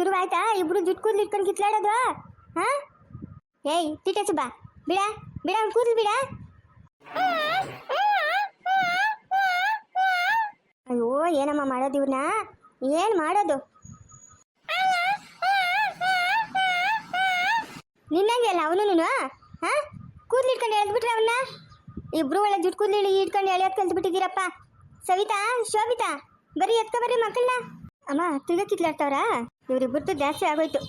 ಶುರುವಾಯ್ತಾ ಇಬ್ರು ಜುಟ್ಟು ಕೂದಲು ಇಟ್ಕೊಂಡು ಕಿತ್ಲಾಡೋದು? ಹಾ ಏಯ್ ತೀಟೆ ಸುಬ್ಬ, ಬಿಡ ಬಿಡ ಅವ್ನು ಕೂದಲು ಬಿಡ. ಅಯ್ಯೋ ಏನಮ್ಮ ಮಾಡೋದು ಇವ್ರನ್ನ, ಏನು ಮಾಡೋದು? ನಿನ್ನಂಗೆ ಅಲ್ಲ ಅವನು ಹಾ ಕೂದಲು ಇಟ್ಕೊಂಡು ಎಳ್ದ್ಬಿಟ್ರೆ ಅವನ್ನ. ಇಬ್ರು ಒಳ್ಳೆ ಜುಟ್ಟು ಕೂದಲು ಇಟ್ಕೊಂಡು ಎಳೆಯೋದು ಕಲ್ತ್ಬಿಟ್ಟಿದ್ದೀರಪ್ಪ. ಸವಿತಾ ಶೋಭಿತಾ ಬರೀ ಎತ್ಕ ಬರ್ರಿ ಮಕ್ಕಳನ್ನ. ಅಮ್ಮ ತಿರ್ಗ ಕಿತ್ಲಾಡ್ತಾವ್ರ, ಇವ್ರಿಬ್ಬರದ್ದು ಜಾಸ್ತಿ ಆಗೋಯ್ತು.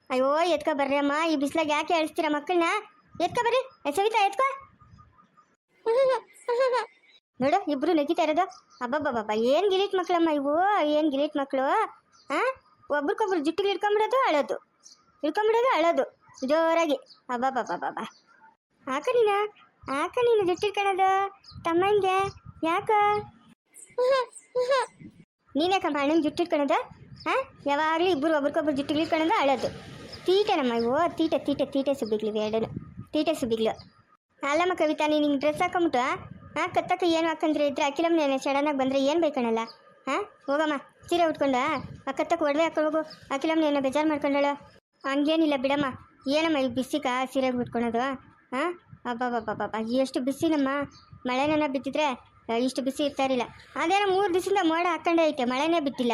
ಅಯ್ಯೋ ಎತ್ಕ ಬರ್ರಿ ಅಮ್ಮ, ಈ ಬಿಸ್ಲಾಗ ಯಾಕೆ ಅಳಿಸ್ತೀರ ಮಕ್ಕಳನ್ನ? ಎತ್ಕ ಬರ್ರಿ. ಸವಿತಾ ಎತ್ಕೋ. ನೋಡು ಇಬ್ರು ನಗಿತಾ ಇರೋದು. ಅಬ್ಬಬ್ಬಬ್ಬ ಏನು ಗಿಲೀಟ್ ಮಕ್ಕಳಮ್ಮ ಇವು, ಏನು ಗಿಲೀಟ್ ಮಕ್ಕಳು. ಹಾಂ ಒಬ್ರಿಗೊಬ್ರು ಜುಟ್ಟಿಗೆ ಇಟ್ಕೊಂಬಿಡೋದು ಅಳೋದು, ಇಟ್ಕೊಂಬಿಡೋದು ಅಳೋದು ಜೋರಾಗಿ. ಅಬ್ಬಬ್ಬಬ್ಬಬ್ಬ ಆಕ ನೀನು ಜುಟ್ಟು ಇಟ್ಕೊಳ್ಳೋದು ತಮ್ಮಂಗೆ ಯಾಕ? ನೀನ್ಯಾಕಮ್ಮ ಅಣ್ಣಂಗೆ ಜುಟ್ಟು ಇಟ್ಕೊಳ್ಳೋದು? ಹಾಂ ಯಾವಾಗಲೂ ಇಬ್ಬರು ಒಬ್ರಿಗೊಬ್ರು ಜುಟ್ಟಿಗೆ ಇಟ್ಕೊಳ್ಳೋದು ಅಳೋದು. ತೀಟೆನಮ್ಮ ಇವು, ತೀಟೆ ತೀಟೆ ತೀಟೆ ಸುಬ್ಬಿಗ್ಲಿವೆ ಎರಡೂ, ತೀಟೆ ಸುಬ್ಬಿಗ್ಲು. ಅಲ್ಲಮ್ಮ ಕವಿತಾ, ನೀನು ಹಿಂಗೆ ಡ್ರೆಸ್ ಹಾಕೊಂಬಿಟ್ಟು ಹಾಂ ಕತ್ತಕ್ಕೆ ಏನು ಹಾಕಂದ್ರೆ ಇದ್ರೆ ಅಖಿಲಮ್ಮನೇನೆ ಸಡನ್ನಾಗಿ ಬಂದರೆ ಏನು ಬೇಕಣಲ್ಲ? ಹಾಂ ಹೋಗಮ್ಮ ಸೀರೆ ಉಟ್ಕೊಂಡ ಆ ಕತ್ತಕ್ಕೆ ಒಡವೆ ಹಾಕೊಂಡು ಹೋಗು. ಅಖಿಲಮ್ಮನೇನ ಬೇಜಾರು ಮಾಡ್ಕೊಂಡಳು. ಹಂಗೇನಿಲ್ಲ ಬಿಡಮ್ಮ. ಏನಮ್ಮ ಈ ಬಿಸಿಕ ಸೀರೆಗೆ ಬಿಟ್ಕೊಳೋದು? ಹಾಂ ಅಬ್ಬಬ್ಬಬ್ಬಬ್ಬ ಎಷ್ಟು ಬಿಸಿನಮ್ಮ. ಮಳೆನ ಬಿತ್ತಿದ್ರೆ ಇಷ್ಟು ಬಿಸಿ ಇರ್ತಾ ಇರಲಿಲ್ಲ. ಅದೇನೋ 3 ದಿವಸದಿಂದ ಮೋಡ ಹಾಕೊಂಡೇ ಐತೆ, ಮಳೆನೇ ಬಿತ್ತಿಲ್ಲ.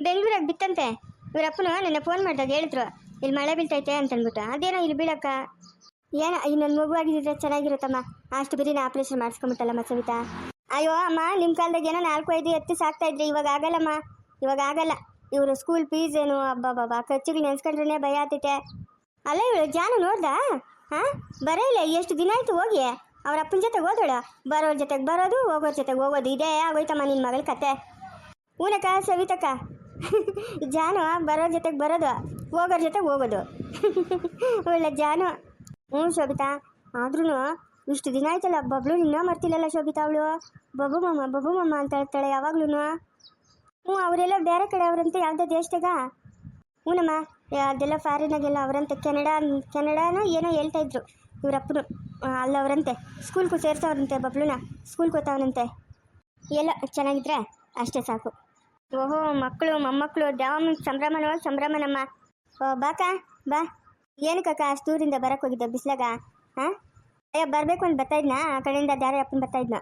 ಬೆಂಗಳೂರಾಗ ಬಿತ್ತಂತೆ. ಇವರಪ್ಪನು ನನ್ನ ಫೋನ್ ಮಾಡಿದಾಗ ಹೇಳಿದ್ರು ಇಲ್ಲಿ ಮಳೆ ಬೀಳ್ತೈತೆ ಅಂತಂದ್ಬಿಟ್ಟು. ಅದೇನೋ ಇಲ್ಲಿ ಬೀಳಕ್ಕ ಏನೋ ಇನ್ನೊಂದು ಮಗು ಆಗಿದ್ರೆ ಚೆನ್ನಾಗಿರುತ್ತಮ್ಮ. ಅಷ್ಟು ಬಿರಿನ ಆಪ್ರೇಷನ್ ಮಾಡಿಸ್ಕೊಂಬಿಟ್ಟಲ್ಲಮ್ಮ ಸವಿತಾ. ಅಯ್ಯೋ ಅಮ್ಮ, ನಿಮ್ಮ ಕಾಲದಾಗ ಏನೋ 4-5 ಎತ್ತು ಸಾಕ್ತಾಯಿದ್ರಿ, ಇವಾಗ ಆಗಲ್ಲಮ್ಮ, ಇವಾಗ ಆಗಲ್ಲ. ಇವರು ಸ್ಕೂಲ್ ಫೀಸ್ ಏನು ಅಬ್ಬಬ್ಬಬ್ಬ ಖರ್ಚುಗಳು ನೆನೆಸ್ಕೊಂಡ್ರೆ ಭಯ ಆಗ್ತೈತೆ. ಅಲ್ಲ ಇವಳು ಜಾನು ನೋಡ್ದಾ? ಹಾಂ ಬರೇ ಇಲ್ಲ, ಎಷ್ಟು ದಿನ ಆಯಿತು ಹೋಗಿ. ಅವ್ರ ಅಪ್ಪನ ಜೊತೆಗೆ ಹೋದೋಳು, ಬರೋರ ಜೊತೆಗೆ ಬರೋದು ಹೋಗೋರ ಜೊತೆಗೆ ಹೋಗೋದು, ಇದೇ ಆಗೋಯ್ತಮ್ಮ ನಿನ್ನ ಮಗಳ ಕತೆ. ಊನಕ್ಕ ಸವಿತಕ್ಕ, ಜಾನು ಬರೋರ ಜೊತೆಗೆ ಬರೋದು ಹೋಗೋರ ಜೊತೆಗೆ ಹೋಗೋದು. ಒಳ್ಳೆ ಜಾನು. ಹ್ಞೂ ಶೋಭಿತಾ, ಆದ್ರೂ ಇಷ್ಟು ದಿನ ಆಯ್ತಲ್ಲ ಬಬ್ಲು ಇನ್ನೂ ಮರ್ತಿಲ್ಲಲ್ಲ ಶೋಭಿತಾ. ಅವಳು ಬಬು ಮಮ್ಮ ಅಂತ ಹೇಳ್ತಾಳೆ ಯಾವಾಗ್ಲೂ. ಹ್ಞೂ ಅವರೆಲ್ಲ ಬೇರೆ ಕಡೆ ಅವರಂತೆ, ಯಾವುದೇ ದೇಶದಾಗ. ಹ್ಞೂನಮ್ಮ ಅದೆಲ್ಲ ಫಾರಿನಾಗೆಲ್ಲ ಅವರಂತೆ, ಕೆನಡಾನ ಏನೋ ಹೇಳ್ತಾ ಇದ್ರು ಇವರಪ್ಪನು. ಅಲ್ಲವರಂತೆ ಸ್ಕೂಲ್ಗೂ ಸೇರ್ಸೋರಂತೆ, ಬಬ್ಲುನ ಸ್ಕೂಲ್ಗೆ ಹೋಗ್ತಾವನಂತೆ. ಎಲ್ಲ ಚೆನ್ನಾಗಿದ್ರೆ ಅಷ್ಟೇ ಸಾಕು. ಓಹೋ ಮಕ್ಕಳು ಮೊಮ್ಮಕ್ಕಳು ದ್ಯಾವಮ್ಮ ಸಂಭ್ರಮನಮ್ಮ. ಬಾಕ ಬಾ. ಏನಕ್ಕಕ್ಕ ಅಷ್ಟು ದೂರಿಂದ ಬರಕ್ಕೆ ಹೋಗಿದ್ದ ಬಿಸ್ಲಾಗ? ಹಾಂ ಅಯ್ಯೋ ಬರಬೇಕು ಅಂತ ಬರ್ತಾಯಿದ್ನ, ಆ ಕಡೆಯಿಂದ ದ್ಯಾರ ಅಪ್ಪನ ಬರ್ತಾಯಿದ್ನ.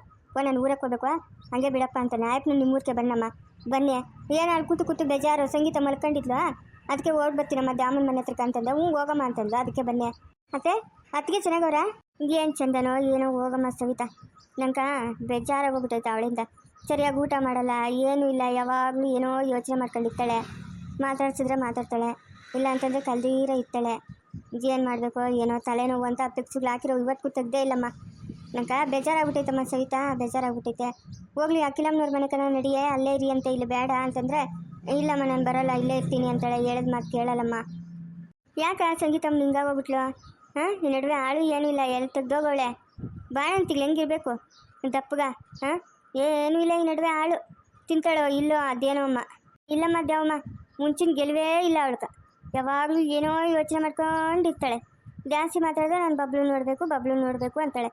ನಾನು ಊರಕ್ಕೆ ಹೋಗ್ಬೇಕು, ಹಂಗೆ ಬಿಡಪ್ಪ ಅಂತ ಆಯ್ತು ನಿಮ್ಮೂರಿಗೆ ಬನ್ನಮ್ಮ. ಬನ್ನಿ ಏನು ಅಲ್ಲಿ ಕೂತು ಬೇಜಾರು. ಸಂಗೀತ ಮಲ್ಕೊಂಡಿದ್ಲು, ಅದಕ್ಕೆ ಓಡ್ ಬರ್ತೀನಮ್ಮ ದ್ಯಾಮನ ಮನೆ ಹತ್ರಕ್ಕೆ ಅಂತಂದೆ. ಹ್ಞೂ ಹೋಗಮ್ಮ ಅಂತಂದು, ಅದಕ್ಕೆ ಬನ್ನಿ. ಅತ್ತಿಗೆ ಚೆನ್ನಾಗವ್ರ? ಏನು ಚಂದನೋ ಏನೋ. ಹೋಗಮ್ಮ ಸವಿತಾ, ನಂಗೆ ಬೇಜಾರಾಗೋಗ್ಬಿಟ್ಟೈತೆ ಅವಳಿಂದ. ಸರಿಯಾಗಿ ಊಟ ಮಾಡಲ್ಲ, ಏನೂ ಇಲ್ಲ, ಯಾವಾಗಲೂ ಏನೋ ಯೋಚನೆ ಮಾಡ್ಕೊಂಡಿರ್ತಾಳೆ. ಮಾತಾಡ್ಸಿದ್ರೆ ಮಾತಾಡ್ತಾಳೆ, ಇಲ್ಲ ಅಂತಂದರೆ ಕಲ್ದೀರ ಇರ್ತಾಳೆ. ಏನು ಮಾಡಬೇಕು ಏನೋ ತಲೆನೋವು ಅಂತ ಪಿಕ್ಸ್ಗಳು ಹಾಕಿರೋ ಇವತ್ತು ತೆಗ್ದೇ ಇಲ್ಲಮ್ಮ. ನಂಗೆ ಬೇಜಾರಾಗ್ಬಿಟ್ಟೈತಮ್ಮ ಸವಿತಾ, ಬೇಜಾರಾಗ್ಬಿಟ್ಟೈತೆ. ಹೋಗ್ಲಿ ಅಖಿಲಮ್ಮನವ್ರ ಮನೆ ಕಣ ನಡಿಯೇ, ಅಲ್ಲೇ ಇರಿ ಅಂತ. ಇಲ್ಲಿ ಬೇಡ ಅಂತಂದರೆ ಇಲ್ಲಮ್ಮ ನಾನು ಬರೋಲ್ಲ ಇಲ್ಲೇ ಇರ್ತೀನಿ ಅಂತಾಳೆ. ಹೇಳಿದ ಮಾತು ಕೇಳಲ್ಲಮ್ಮ. ಯಾಕ ಸಂಗೀತಮ್ಮ ಹಿಂಗಾಗೋಗ್ಬಿಟ್ಲು? ಹಾಂ ಈ ನಡುವೆ ಆಳು ಏನೂ ಇಲ್ಲ, ಎಲ್ಲಿ ತೆಗ್ದೋಗವಳೆ. ಬಾಳ ಅಂತಿಲ್ಲ ಹೆಂಗಿರ್ಬೇಕು ದಪ್ಪಗ? ಹಾಂ ಏನೂ ಇಲ್ಲ ಈ ನಡುವೆ ಆಳು. ತಿಂತಾಳೋ ಇಲ್ಲೋ ಅದೇನೋ ಅಮ್ಮ. ಇಲ್ಲಮ್ಮ ದೇವಮ್ಮ, ಮುಂಚಿನ ಗೆಲುವೇ ಇಲ್ಲ ಅವಳ್ಕ. ಯಾವಾಗಲೂ ಏನೋ ಯೋಚನೆ ಮಾಡ್ಕೊಂಡಿರ್ತಾಳೆ. ಜಾಸ್ತಿ ಮಾತಾಡಿದ್ರೆ ನಾನು ಬಬ್ಲು ನೋಡಬೇಕು ಅಂತಾಳೆ.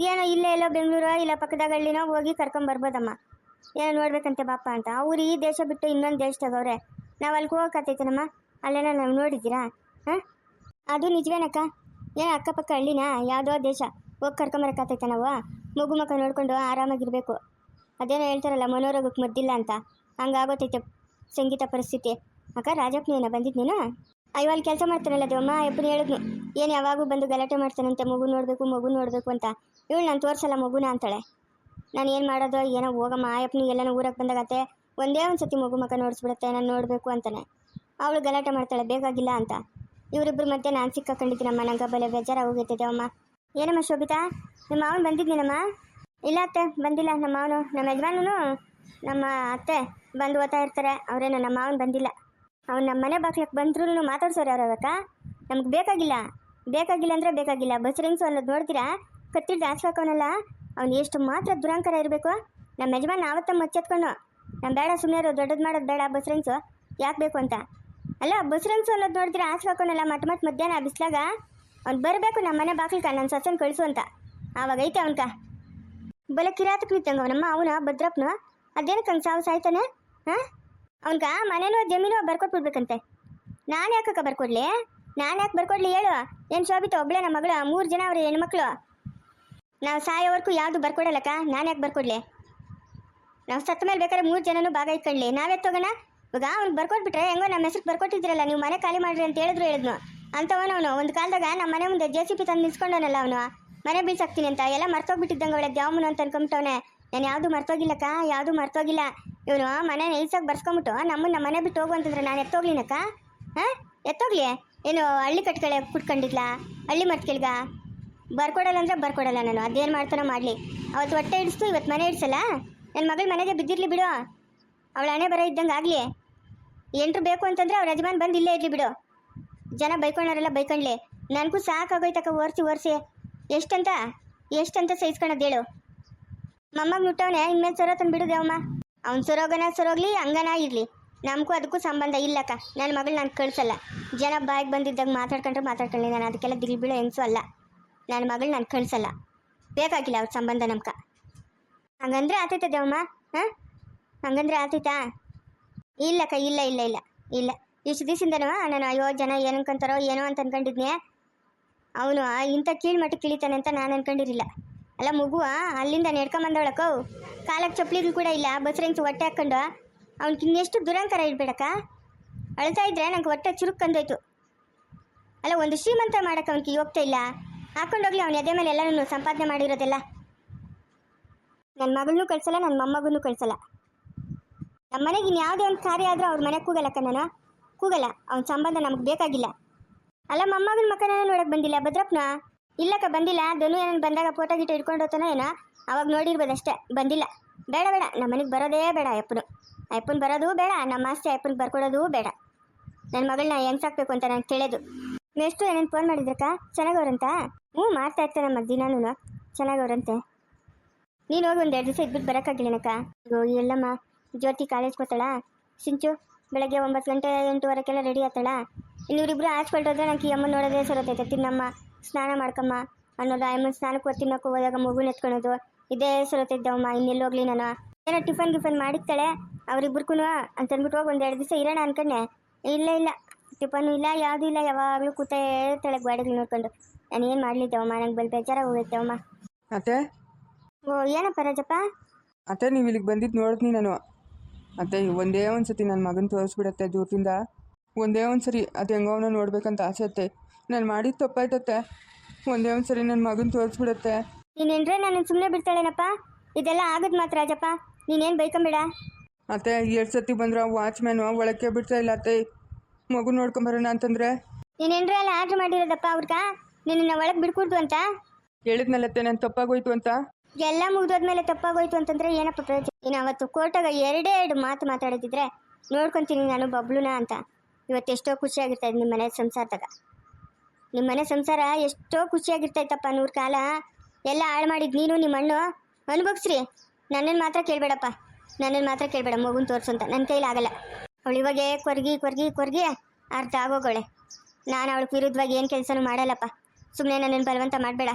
ಏನೋ ಇಲ್ಲೇ ಎಲ್ಲೋ ಬೆಂಗಳೂರು ಇಲ್ಲ ಪಕ್ಕದಾಗ ಹಳ್ಳಿನೋ ಹೋಗಿ ಕರ್ಕೊಂಬರ್ಬೋದಮ್ಮ. ಏನೋ ನೋಡ್ಬೇಕಂತೆ ಬಾಪ ಅಂತ. ಅವ್ರು ಈ ದೇಶ ಬಿಟ್ಟು ಇನ್ನೊಂದು ದೇಶದಾಗವ್ರೆ, ನಾವು ಅಲ್ಲಿಗೆ ಹೋಗೋಕತ್ತೈತೇನಮ್ಮ? ಅಲ್ಲೇನೋ ನಾವು ನೋಡಿದ್ದೀರಾ? ಹಾಂ ಅದು ನಿಜವೇನಕ್ಕ? ಏನು ಅಕ್ಕಪಕ್ಕ ಹಳ್ಳಿನ ಯಾವುದೋ ದೇಶ ಹೋಗಿ ಕರ್ಕೊಂಬರಕತ್ತೈತೆ ನಾವು? ಮಗು ಮಕ್ಕ ನೋಡಿಕೊಂಡು ಆರಾಮಾಗಿರಬೇಕು. ಅದೇನೋ ಹೇಳ್ತಾರಲ್ಲ ಮನೋರೋಗಕ್ಕೆ ಮದ್ದಿಲ್ಲ ಅಂತ, ಹಂಗಾಗೋತೈತೆ ಸಂಗೀತ ಪರಿಸ್ಥಿತಿ. ಅಕ್ಕ ರಾಜಪ್ಪನೇನ ಬಂದಿದ್ನೇನು? ಅಯ್ಯೋ ಅಲ್ಲಿ ಕೆಲಸ ಮಾಡ್ತಾನಲ್ಲ ದೇವಮ್ಮ, ಅಪ್ಪನ ಹೇಳಿದ್ನು ಏನು ಯಾವಾಗೂ ಬಂದು ಗಲಾಟೆ ಮಾಡ್ತಾನಂತೆ, ಮಗು ನೋಡಬೇಕು ಅಂತ. ಇವಳು ನಾನು ತೋರಿಸಲ್ಲ ಮಗುನ ಅಂತಾಳೆ. ನಾನು ಏನು ಮಾಡೋದು ಏನೋ. ಹೋಗಮ್ಮ ಅಯ್ಯಪ್ಪನಿಗೆ ಎಲ್ಲನೂ ಊರಕ್ಕೆ ಬಂದಾಗತ್ತೆ ಒಂದೇ ಒಂದು ಸತಿ ಮಗು ಮಕ್ಕ ನೋಡಿಸ್ಬಿಡುತ್ತೆ, ನಾನು ನೋಡಬೇಕು ಅಂತಾನೆ. ಅವಳು ಗಲಾಟೆ ಮಾಡ್ತಾಳೆ ಬೇಕಾಗಿಲ್ಲ ಅಂತ. ಇವರಿಬ್ಬರು ಮತ್ತೆ ನಾನು ಸಿಕ್ಕಾಕೊಂಡಿದ್ದೀನಮ್ಮ. ನಂಗೆ ಬಲೆ ಬೇಜಾರಾಗೋಗೈತೆ ದೇವಮ್ಮ. ಏನಮ್ಮ ಶೋಭಿತಾ, ನಿಮ್ಮ ಮಾವನು ಬಂದಿದ್ದೀನಮ್ಮ? ಇಲ್ಲ ಅತ್ತೆ ಬಂದಿಲ್ಲ. ನಮ್ಮ ಮಾವನು ನಮ್ಮ ಯಜಮಾನೂ ನಮ್ಮ ಅತ್ತೆ ಬಂದು ಓದ್ತಾ ಇರ್ತಾರೆ. ಅವರೇನು ನಮ್ಮ ಮಾವನು ಬಂದಿಲ್ಲ. ಅವ್ನು ನಮ್ಮ ಮನೆ ಬಾಕ್ಲಕ್ಕೆ ಬಂದ್ರೂ ಮಾತಾಡ್ಸೋರು ಯಾರಕ್ಕ? ನಮ್ಗೆ ಬೇಕಾಗಿಲ್ಲ ಅಂದರೆ ಬೇಕಾಗಿಲ್ಲ. ಬಸ್ರಿಂಗ್ಸು ಅನ್ನೋದು ನೋಡ್ತೀರಾ? ಕತ್ತಿಡ್ದು ಹಾಕ್ಸ್ಬೇಕವನಲ್ಲ, ಅವ್ನು ಎಷ್ಟು ಮಾತ್ರ ದುರಂಕಾರ ಇರಬೇಕು. ನಮ್ಮ ಯಜಮಾನ ಆವತ್ತ ಮಚ್ಚೆತ್ಕೊಂಡು ನಮ್ಮ ಬೇಡ ಸುಮ್ಮನೆ ದೊಡ್ಡದು ಮಾಡೋದು ಬೇಡ, ಬಸ್ರಿಂಗ್ಸು ಯಾಕೆ ಬೇಕು ಅಂತ. ಅಲ್ಲ ಬಸ್ರಿಂಗ್ಸು ಅನ್ನೋದು ನೋಡ್ತೀರಾ? ಹಾಕ್ಸ್ಬೇಕವನಲ್ಲ ಮಟ್ ಮಧ್ಯಾಹ್ನ ಬಿಸ್ಲಾಗ. ಅವ್ನು ಬರಬೇಕು ನಮ್ಮ ಮನೆ ಬಾಕ್ಲಕ್ಕ ನನ್ನ ಸೊಸೆನ ಕಳಿಸು ಅಂತ. ಆವಾಗ ಐತೆ ಅವನ್ಕ. ಬಲ ಕಿರಾತಕ್ನಿದ್ದಂಗೆ ಅವನಮ್ಮ ಅವನ ಭದ್ರಪ್ಪನ ಅದೇನಕ್ಕೆ ಹಂಗೆ ಸಾವು ಸಾಯ್ತಾನೆ ಹಾಂ ಅವನ್ಗ ಮನೇನೋ ಜಮೀನೋ ಬರ್ಕೊಟ್ಬಿಡ್ಬೇಕಂತೆ. ನಾನು ಯಾಕಕ್ಕ ಬರ್ಕೊಡ್ಲಿ? ನಾನು ಯಾಕೆ ಬರ್ಕೊಡ್ಲಿ ಹೇಳು? ಏನು ಶೋಭಿತ ಒಬ್ಬಳೇ ನಮ್ಮ ಮಗಳು, 3 ಜನ ಅವ್ರ ಹೆಣ್ಮಕ್ಳು. ನಾವು ಸಾಯೋವರೆಗೂ ಯಾವುದು ಬರ್ಕೊಡಲ್ಲಕ್ಕ. ನಾನು ಯಾಕೆ ಬರ್ಕೊಡ್ಲಿ? ನಾವು ಸತ್ತ ಮೇಲೆ ಬೇಕಾದ್ರೆ 3 ಜನನೂ ಭಾಗ ಇಟ್ಕೊಳ್ಳಿ. ನಾವೆತ್ತೋಗೋಣ. ಇವಾಗ ಅವ್ನಿಗೆ ಬರ್ಕೊಟ್ಬಿಟ್ರೆ ಹೆಂಗೋ ನಮ್ಮ ಹೆಸರು ಬರ್ಕೊಟ್ಟಿದ್ರಲ್ಲ, ನೀವು ಮನೆ ಖಾಲಿ ಮಾಡ್ರಿ ಅಂತ ಹೇಳಿದ್ನು ಅಂಥವನು. ಒಂದು ಕಾಲದಾಗ ನಮ್ಮ ಮನೆ ಮುಂದೆ JCB ತಂದು ನಿಲ್ಸ್ಕೊಂಡವನಲ್ಲ ಅವನು, ಮನೆ ಬೀಳ್ಸಾಕ್ತೀನಿ ಅಂತ. ಎಲ್ಲ ಮರ್ತೋಗ್ಬಿಟ್ಟಿದ್ದಂಗೆ ಅವಳೆ ದ್ಯಾವಮನು ಅಂತ ಅನ್ಕೊಂಬಿಟ್ಟವನೆ. ನಾನು ಯಾವುದು ಮರ್ತೋಗಿಲ್ಲಕ್ಕ, ಯಾವುದು ಮರ್ತೋಗಿಲ್ಲ. ಇವನು ಮನೆ ನೈಸಾಗಿ ಬರ್ಸ್ಕೊಂಬಿಟ್ಟು ನಮ್ಮ ಮನೆ ಬಿಟ್ಟು ಹೋಗು ಅಂತಂದ್ರೆ ನಾನು ಎತ್ತೋಗ್ಲಿನಕ್ಕ? ಹಾಂ ಎತ್ತೋಗ್ಲಿ? ಏನು ಹಳ್ಳಿ ಕಟ್ಕಳೆ ಕುಟ್ಕೊಂಡಿದ್ಲ? ಹಳ್ಳಿ ಮಟ್ಕೆಲ್ಗ ಬರ್ಕೊಡಲ್ಲ ಅಂದರೆ ಬರ್ಕೊಡಲ್ಲ ನಾನು. ಅದೇನು ಮಾಡ್ತಾನೋ ಮಾಡಲಿ. ಅವತ್ತು ಹೊಟ್ಟೆ ಹಿಡಿಸ್ತು, ಇವತ್ತು ಮನೆ ಹಿಡ್ಸಲ್ಲ. ನನ್ನ ಮಗಳ ಮನೆಗೆ ಬಿದ್ದಿರಲಿ ಬಿಡು, ಅವಳ ಹಣೆ ಬರೋ ಇದ್ದಂಗೆ ಆಗಲಿ. ಎಂಟ್ರು ಬೇಕು ಅಂತಂದರೆ ಅವ್ರ ಯಜಮಾನ್ ಬಂದು ಇಲ್ಲೇ ಇರಲಿ ಬಿಡು. ಜನ ಬೈಕೊಂಡವರೆಲ್ಲ ಬೈಕೊಂಡ್ಲಿ. ನನಗೂ ಸಾಕಾಗೋಯ್ತಕ್ಕ ಒರ್ಸಿ ಎಷ್ಟಂತ ಸಹಿಸ್ಕೊಳೋದು ಹೇಳು? ಮೊಮ್ಮಗ ಮುಟ್ಟವನೆ, ಇನ್ಮೇಲೆ ಸರೋತನ ಬಿಡು ದೇವಮ್ಮ. ಅವ್ನು ಸರೋಗಲಿ ಹಂಗನ ಇರಲಿ, ನಮಗೂ ಅದಕ್ಕೂ ಸಂಬಂಧ ಇಲ್ಲಕ್ಕ. ನನ್ನ ಮಗಳು ನಾನು ಕಳಿಸಲ್ಲ. ಜನ ಬಾಯಿಗೆ ಬಂದಿದ್ದಾಗ ಮಾತಾಡ್ಕೊಳ್ಳಿ. ನಾನು ಅದಕ್ಕೆಲ್ಲ ದಿಲ್ ಬೀಳೋ ಹೆಂಗಸು ಅಲ್ಲ. ನನ್ನ ಮಗಳು ನಾನು ಕಳಿಸಲ್ಲ, ಬೇಕಾಗಿಲ್ಲ ಅವ್ರ ಸಂಬಂಧ ನಮ್ಗೆ. ಹಂಗಂದ್ರೆ ಆತೈತ ದೇವಮ್ಮ? ಹಾಂ ಹಂಗಂದ್ರೆ ಆತೈತಾ? ಇಲ್ಲಕ್ಕ, ಇಲ್ಲ. ಇಷ್ಟು ದಿವಸದಿಂದನೂ ನಾನು ಅಯ್ಯೋ ಜನ ಏನು ಅನ್ಕೊಂತಾರೋ ಏನೋ ಅಂತ ಅನ್ಕೊಂಡಿದ್ನೆ. ಅವನು ಇಂಥ ಕೀಳು ಮಟ್ಟಕ್ಕೆ ಇಳಿತಾನೆ ಅಂತ ನಾನು ಅನ್ಕೊಂಡಿರಲಿಲ್ಲ. ಅಲ್ಲ ಮಗುವ ಅಲ್ಲಿಂದ ನೆಡ್ಕೊಂಬಂದವಳಕ್ಕೋ, ಕಾಲಕ್ಕೆ ಚಪ್ಪಲಿಗಳು ಕೂಡ ಇಲ್ಲ, ಬಸ್ರಂಗ್ಸು ಹೊಟ್ಟೆ ಹಾಕ್ಕೊಂಡು. ಅವ್ನಿಗೆ ಇನ್ನೆಷ್ಟು ದುರಂಕಾರ ಇಡಬೇಡಕ್ಕ. ಅಳ್ತಾ ಇದ್ರೆ ನಂಗೆ ಹೊಟ್ಟೆ ಚುರುಕ್ಕಂದೋಯ್ತು. ಅಲ್ಲ ಒಂದು ಶ್ರೀಮಂತ ಮಾಡೋಕೆ ಅವ್ನಿಗೆ ಹೋಗ್ತಾ ಇಲ್ಲ. ಹಾಕೊಂಡೋಗ್ಲಿ ಅವನ ಎದೆ ಮೇಲೆ ಎಲ್ಲನೂ ಸಂಪಾದನೆ ಮಾಡಿರೋದೆಲ್ಲ. ನನ್ನ ಮಗಳನ್ನೂ ಕಳಿಸಲ್ಲ, ನನ್ನ ಮೊಮ್ಮಗನ್ನೂ ಕಳಿಸಲ್ಲ. ನಮ್ಮ ಮನೆಗೆ ಇನ್ಯಾವುದೇ ಒಂದು ಕಾರ್ಯ ಆದರೂ ಅವ್ರ ಮನೆಗೆ ಕೂಗಲ್ಲಕ್ಕ. ನಾನು ಕೂಗಲ್ಲ. ಅವನ ಸಂಬಂಧ ನಮಗೆ ಬೇಕಾಗಿಲ್ಲ. ಅಲ್ಲ ಮೊಮ್ಮಗನ ಮಕ್ಕನ ನೋಡೋಕೆ ಬಂದಿಲ್ಲ ಭದ್ರಪ್ಪನ? ಇಲ್ಲಕ್ಕ ಬಂದಿಲ್ಲ. ಧನು ಏನೋ ಬಂದಾಗ ಫೋಟೋ ಗಿಟೋ ಇಟ್ಕೊಂಡು ಹೋಗ್ತಾನೋ ಏನೋ, ಅವಾಗ ನೋಡಿರ್ಬೋದಷ್ಟೇ. ಬಂದಿಲ್ಲ. ಬೇಡ ನಮ್ಮ ಮನೆಗೆ ಬರೋದೇ ಬೇಡ. ಅಯ್ಯಪ್ಪನ ಬರೋದು ಬೇಡ, ನಮ್ಮ ಆಸ್ತಿ ಅಯ್ಯಪ್ಪನಿಗೆ ಬರ್ಕೊಡೋದು ಬೇಡ. ನನ್ನ ಮಗಳನ್ನ ಹೆಂಗೆ ಸಾಕ್ಬೇಕು ಅಂತ ನಂಗೆ ತಿಳಿಯೋದು. ನೆಕ್ಸ್ಟು ಏನೇನು ಫೋನ್ ಮಾಡಿದ್ರಕ್ಕ? ಚೆನ್ನಾಗವ್ರಂತ? ಹ್ಞೂ ಮಾಡ್ತಾ ಇರ್ತಾನಮ್ಮ ದಿನಾನು ಚೆನ್ನಾಗವ್ರಂತೆ. ನೀನು ಹೋಗಿ ಒಂದು 2 ದಿವಸ ಇದ್ಬಿಟ್ಟು ಬರೋಕ್ಕಾಗಿಲ್ಲನಕ್ಕ? ಅಯ್ಯೋ ಎಲ್ಲಮ್ಮ, ಜ್ಯೋತಿ ಕಾಲೇಜ್ಗೆ ಹೋಗ್ತಾಳ, ಸಿಂಚು ಬೆಳಗ್ಗೆ 9 ಗಂಟೆ 8:15 ರೆಡಿ ಆಗ್ತಾಳ. ಇನ್ನೂರಿಬ್ರು ಹಾಸ್ಕೊಳ್ಟೋದ್ರೆ ನಂಗೆ ಈ ಅಮ್ಮನ ನೋಡೋದೇ ಸರತೈತೆ. ತಿನ್ನಮ್ಮ, ಸ್ನಾನ ಮಾಡ್ಕಮ್ಮ ಅನ್ನೋದು. ಅಮ್ಮನ ಸ್ನಾನಕ್ಕೆ ತಿನ್ನೋಕ್ಕೂ ಹೋದಾಗ ಮಗುನ ಎತ್ಕೊಳೋದು, ಇದೇ ಸರತೈದ್ದವಮ್ಮ. ಇನ್ನೆಲ್ಲಿ ಹೋಗ್ಲಿ ನಾನು? ಏನೋ ಟಿಫನ್ ಮಾಡಿರ್ತಾಳೆ ಅವ್ರಿಬ್ರಿಗೂ ಅಂತಂದ್ಬಿಟ್ಟು ಹೋಗಿ ಒಂದು 2 ದಿವಸ ಇರೋಣ ಅನ್ಕೊಂಡೆ. ಇಲ್ಲ ಟಿಫನ್ನು ಇಲ್ಲ, ಯಾವುದೂ ಇಲ್ಲ. ಯಾವಾಗಲೂ ಕೂತೇ ಇರ್ತಾಳೆ ಗಾಡಿಗಳು ನೋಡ್ಕೊಂಡು. ನಾನು ಏನು ಮಾಡಲಿದ್ದವಮ್ಮ? ನಂಗೆ ಬಲ್ ಬೇಜಾರಾಗಿ ಹೋಗೈತವಮ್ಮ. ಅತ್ತೆ, ಓ ಏನಪ್ಪ ರಾಜಪ್ಪ? ಅತ್ತೆ ನೀವು ಇಲ್ಲಿಗೆ ಬಂದಿದ್ದು ನೋಡಿದ್ನಿ ನಾನು. ಅತ್ತೆ ಒಂದೇ ಒಂದು ಸತಿ ನನ್ನ ಮಗನ ತೋರಿಸ್ಬಿಡತ್ತೆ ದೂರದಿಂದ. ಒಂದೇ ಒಂದು ಸರಿ ಅದು ಹೆಂಗೋ ಅವನ ನೋಡ್ಬೇಕಂತ ಆಸೆ ಅತ್ತೆ. ನಾನು ಮಾಡಿದ್ದು ತಪ್ಪಾಯ್ತತ್ತೆ. ಒಂದೇ ಒಂದು ಸರಿ ನನ್ನ ಮಗನ ತೋರಿಸ್ಬಿಡತ್ತೆ. ನೀನೇನ್ರೆ ನಾನು ಸುಮ್ಮನೆ ಬಿಡ್ತಾಳೇನಪ್ಪ? ಇದೆಲ್ಲ ಆಗದ್ ಮಾತ್ರ ರಾಜಪ್ಪ, ನೀನೇನು ಬೈಕೊಂಬೇಡ. ಅತ್ತೆ 2 ಸತಿ ಬಂದ್ರೆ ವಾಚ್ಮ್ಯಾನು ಒಳಕ್ಕೆ ಬಿಡ್ತಾ ಇಲ್ಲ ಅತ್ತೆ. ಮಗು ನೋಡ್ಕೊಂಬರೋಣ ಅಂತಂದರೆ ನೀನೇನ್ರೆ ಎಲ್ಲ ಆರ್ಡ್ರ್ ಮಾಡಿರೋದಪ್ಪ ಅವ್ರಗ ನಿನ್ನ ಒಳಗೆ ಬಿಡ್ಕೊಡ್ತು ಅಂತ ಹೇಳಿದ್ನಲ್ಲತ್ತೆ. ನಾನು ತಪ್ಪಾಗೋಯ್ತು ಅಂತ. ಎಲ್ಲ ಮುಗಿದೋದ್ಮೇಲೆ ತಪ್ಪಾಗೋಯ್ತು ಅಂತಂದ್ರೆ ಏನಪ್ಪ ಪ್ರಯೋಜನ? ನೀನು ಅವತ್ತು ಕೋರ್ಟಾಗ 2 ಮಾತು ಮಾತಾಡಿದ್ರೆ ನೋಡ್ಕೊತೀನಿ ನಾನು ಬಬ್ಲುನ ಅಂತ. ಇವತ್ತು ಎಷ್ಟೋ ಖುಷಿಯಾಗಿರ್ತಾ ಇದ್ದು ನಿಮ್ಮ ಮನೆ ಸಂಸಾರದಾಗ. ನಿಮ್ಮ ಮನೆ ಸಂಸಾರ ಎಷ್ಟೋ ಖುಷಿಯಾಗಿರ್ತಾಯಿತ್ತಪ್ಪ. 100 ಕಾಲ ಎಲ್ಲ ಹಾಳು ಮಾಡಿದ್ದು ನೀನು ನಿಮ್ಮ ಅಣ್ಣು ಅನುಭವಿಸ್ರಿ. ನನ್ನನ್ನು ಮಾತ್ರ ಕೇಳಬೇಡಪ್ಪ, ನನ್ನನ್ನು ಮಾತ್ರ ಕೇಳಬೇಡ. ಮಗುನ ತೋರಿಸು ಅಂತ ನನ್ನ ಕೈಲಾಗಲ್ಲ. ಅವಳು ಇವಾಗೆ ಕೊರ್ಗಿ ಅರ್ಧ ಆಗೋಗೋಳೆ. ನಾನು ಅವಳಿಗೆ ವಿರುದ್ಧವಾಗಿ ಏನು ಕೆಲಸನೂ ಮಾಡಲ್ಲಪ್ಪ. ಸುಮ್ಮನೆ ನನ್ನನ್ನು ಬಲವಂತ ಮಾಡಬೇಡ.